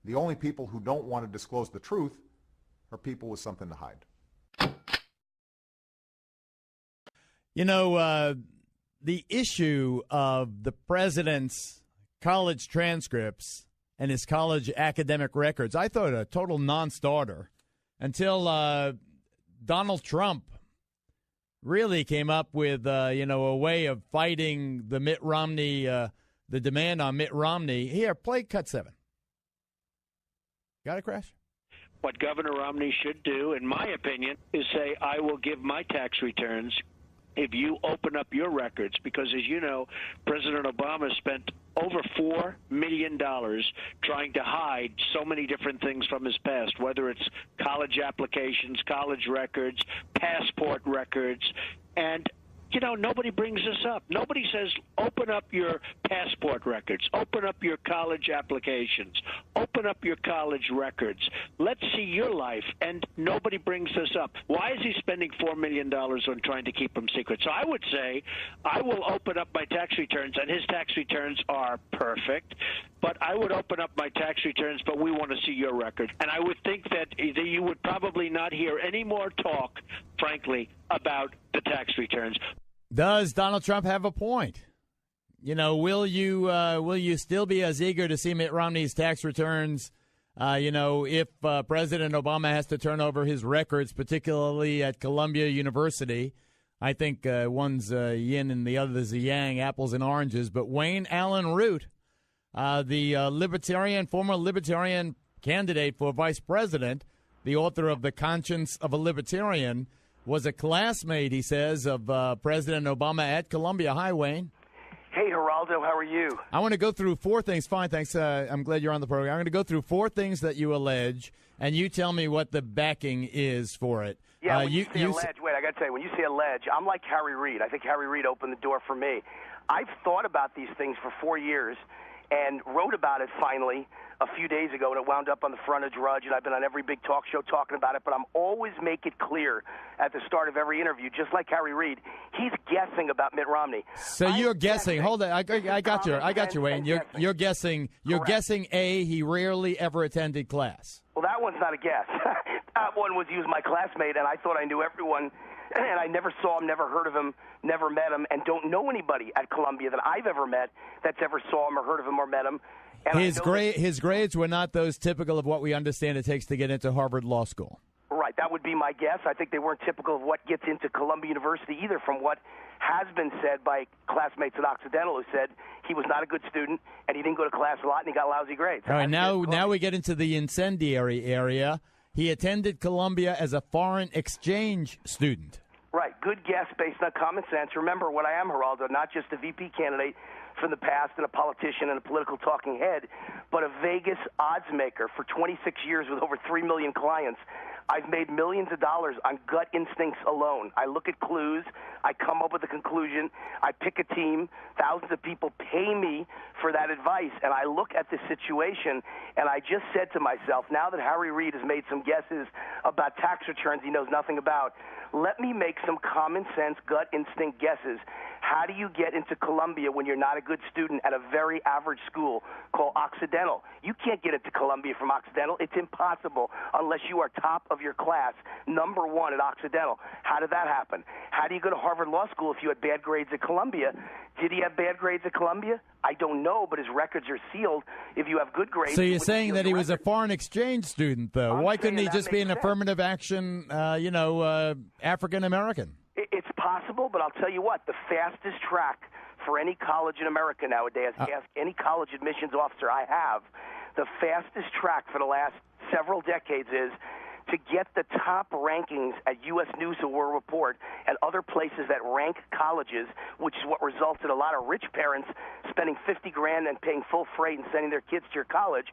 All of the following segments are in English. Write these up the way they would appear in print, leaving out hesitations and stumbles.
The only people who don't want to disclose the truth are people with something to hide. You know, the issue of the president's college transcripts and his college academic records, I thought a total non-starter until Donald Trump really came up with, a way of fighting the Mitt Romney, the demand on Mitt Romney. Here, play cut 7. Got it, Crash? What Governor Romney should do, in my opinion, is say, I will give my tax returns if you open up your records, because as you know, President Obama spent over $4 million trying to hide so many different things from his past, whether it's college applications, college records, passport records, and nobody brings this up. Nobody says, open up your passport records, open up your college applications, open up your college records. Let's see your life. And nobody brings this up. Why is he spending $4 million on trying to keep them secret? So I would say I will open up my tax returns, and his tax returns are perfect. But I would open up my tax returns, but we want to see your record. And I would think that you would probably not hear any more talk, frankly, about the tax returns. Does Donald Trump have a point? Will you still be as eager to see Mitt Romney's tax returns, if President Obama has to turn over his records, particularly at Columbia University? I think one's yin and the other's a yang, apples and oranges. But Wayne Allen Root, the former libertarian candidate for vice president, the author of The Conscience of a Libertarian, was a classmate, he says, of President Obama at Columbia. Hi, Wayne. Hey, Geraldo, how are you? I want to go through 4 things. Fine, thanks. I'm glad you're on the program. I'm going to go through 4 things that you allege, and you tell me what the backing is for it. Yeah, when you say allege, wait, I got to tell you, when you say allege, I'm like Harry Reid. I think Harry Reid opened the door for me. I've thought about these things for 4 years and wrote about it finally a few days ago, and it wound up on the front of Drudge, and I've been on every big talk show talking about it, but I'm always make it clear at the start of every interview, just like Harry Reid, he's guessing about Mitt Romney. So you're guessing. Hold on. I got you, Wayne. You're guessing. You're guessing, A, he rarely ever attended class. Well, that one's not a guess. That one was he was my classmate, and I thought I knew everyone, and I never saw him, never heard of him, never met him, and don't know anybody at Columbia that I've ever met that's ever saw him or heard of him or met him. And his grades were not those typical of what we understand it takes to get into Harvard Law School. Right, that would be my guess. I think they weren't typical of what gets into Columbia University either, from what has been said by classmates at Occidental who said he was not a good student and he didn't go to class a lot and he got lousy grades. All right, now we get into the incendiary area. He attended Columbia as a foreign exchange student. Right, good guess based on common sense. Remember what I am, Geraldo, not just a VP candidate from the past and a politician and a political talking head, but a Vegas odds maker for 26 years with over 3 million clients. I've made millions of dollars on gut instincts alone. I look at clues. I come up with a conclusion. I pick a team. Thousands of people pay me for that advice. And I look at this situation, and I just said to myself, now that Harry Reid has made some guesses about tax returns he knows nothing about, let me make some common sense gut instinct guesses. How do you get into Columbia when you're not a good student at a very average school called Occidental? You can't get into Columbia from Occidental. It's impossible unless you are top of your class, number 1 at Occidental. How did that happen? How do you go to Harvard Law School if you had bad grades at Columbia? Did he have bad grades at Columbia? I don't know, but his records are sealed. If you have good grades... So you're saying that he was a foreign exchange student, though. Why couldn't he just be an affirmative action, African-American? It's possible, but I'll tell you what, the fastest track for any college in America nowadays, ask any college admissions officer I have, the fastest track for the last several decades is to get the top rankings at U.S. News & World Report and other places that rank colleges, which is what results in a lot of rich parents spending $50,000 and paying full freight and sending their kids to your college,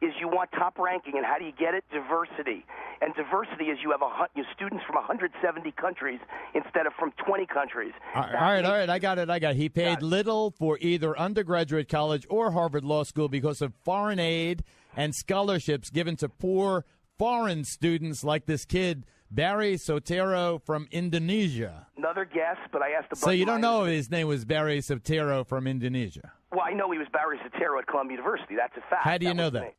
is you want top ranking. And how do you get it? Diversity. And diversity is you have students from 170 countries instead of from 20 countries. All right. I got it. He paid little for either undergraduate college or Harvard Law School because of foreign aid and scholarships given to poor foreign students like this kid, Barry Soetoro from Indonesia. Another guess, but I asked So you don't know if his name was Barry Soetoro from Indonesia? Well, I know he was Barry Soetoro at Columbia University. That's a fact. How do you know that?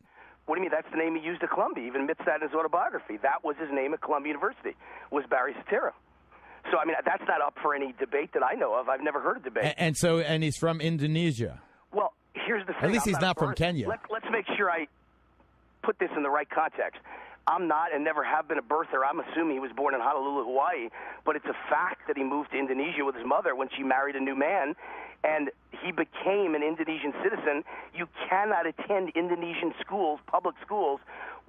What do you mean? That's the name he used at Columbia. He even admits that in his autobiography. That was his name at Columbia University, was Barry Soetoro. So, I mean, that's not up for any debate that I know of. I've never heard a debate. And he's from Indonesia. Well, here's the thing. At least he's not from Kenya. Let's make sure I put this in the right context. I'm not and never have been a birther. I'm assuming he was born in Honolulu, Hawaii. But it's a fact that he moved to Indonesia with his mother when she married a new man, and he became an Indonesian citizen. You cannot attend Indonesian schools, public schools,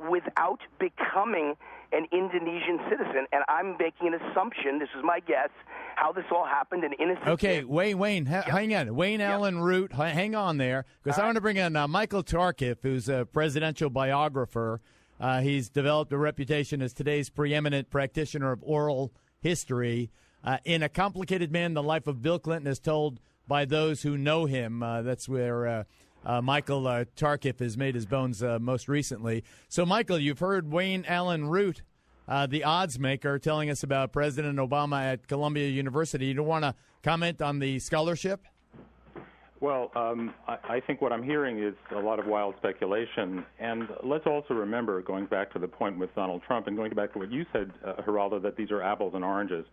without becoming an Indonesian citizen. And I'm making an assumption, this is my guess, how this all happened. An innocent Okay, kid. Wayne, hang on. Wayne Allen Root, hang on there, because I want to bring in Michael Tarkiff, who's a presidential biographer. He's developed a reputation as today's preeminent practitioner of oral history. In A Complicated Man, the life of Bill Clinton is told by those who know him. That's where Michael Tarkiff has made his bones most recently. So, Michael, you've heard Wayne Allen Root, the odds maker, telling us about President Obama at Columbia University. You don't want to comment on the scholarship? Well, I think what I'm hearing is a lot of wild speculation. And let's also remember, going back to the point with Donald Trump and going back to what you said, Geraldo, that these are apples and oranges.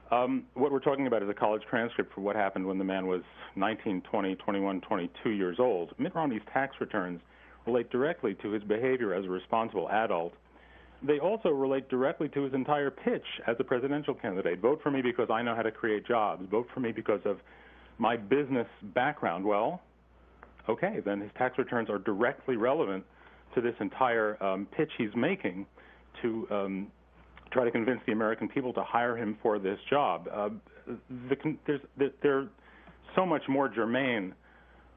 What we're talking about is a college transcript for what happened when the man was 19, 20, 21, 22 years old. Mitt Romney's tax returns relate directly to his behavior as a responsible adult. They also relate directly to his entire pitch as a presidential candidate. Vote for me because I know how to create jobs. Vote for me because of my business background. Well, okay, then his tax returns are directly relevant to this entire pitch he's making to try to convince the American people to hire him for this job. They're so much more germane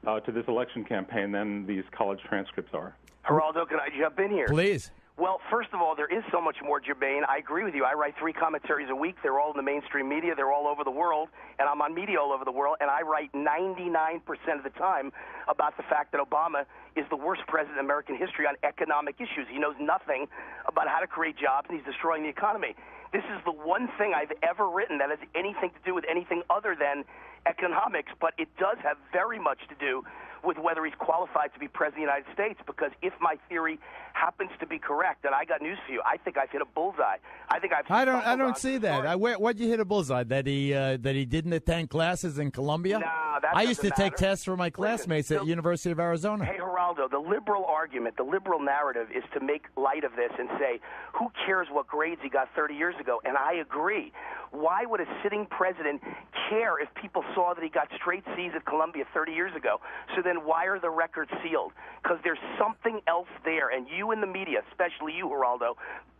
to this election campaign than these college transcripts are. Geraldo, can I jump in here? Please. Well, first of all, there is so much more germane. I agree with you. I write 3 commentaries a week. They're all in the mainstream media. They're all over the world, and I'm on media all over the world, and I write 99% of the time about the fact that Obama is the worst president in American history on economic issues. He knows nothing about how to create jobs, and he's destroying the economy. This is the one thing I've ever written that has anything to do with anything other than economics, but it does have very much to do with whether he's qualified to be president of the United States, because if my theory happens to be correct, and I got news for you, I think I've hit a bullseye. I don't see that. What'd you hit a bullseye? That he didn't attend classes in Columbia? No, that I used to doesn't take matter. tests for my classmates at University of Arizona. Hey, Geraldo, the liberal argument, the liberal narrative is to make light of this and say, who cares what grades he got 30 years ago? And I agree. Why would a sitting president care if people saw that he got straight C's at Columbia 30 years ago? So then why are the records sealed? Because there's something else there, and you in the media, especially you, Geraldo,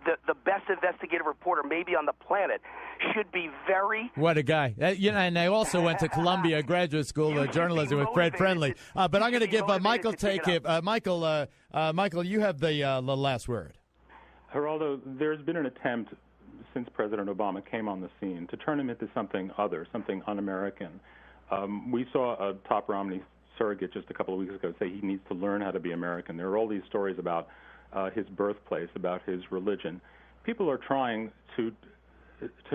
the best investigative reporter maybe on the planet, should be very... What a guy. And I also went to Columbia Graduate School of Journalism with Fred Friendly. But I'm going to give Michael Michael, you have the last word. Geraldo, there's been an attempt since President Obama came on the scene to turn him into something other, something un-American. We saw a top Romney surrogate just a couple of weeks ago say he needs to learn how to be American. There are all these stories about his birthplace, about his religion. People are trying to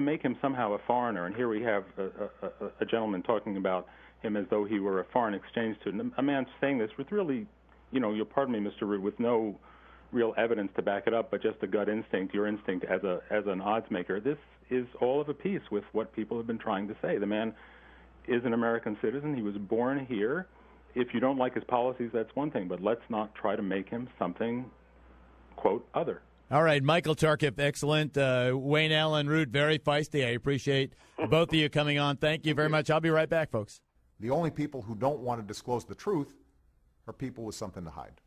make him somehow a foreigner, and here we have a gentleman talking about him as though he were a foreign exchange student. A man saying this with really, you'll pardon me, Mr. Root, with no real evidence to back it up, but just a gut instinct, your instinct as an odds maker. This is all of a piece with what people have been trying to say. The man is an American citizen. He was born here. If you don't like his policies, that's one thing, but let's not try to make him something, quote, other. All right, Michael Tarkiff, excellent. Wayne Allen Root, very feisty. I appreciate both of you coming on. Thank you very much. I'll be right back, folks. The only people who don't want to disclose the truth are people with something to hide.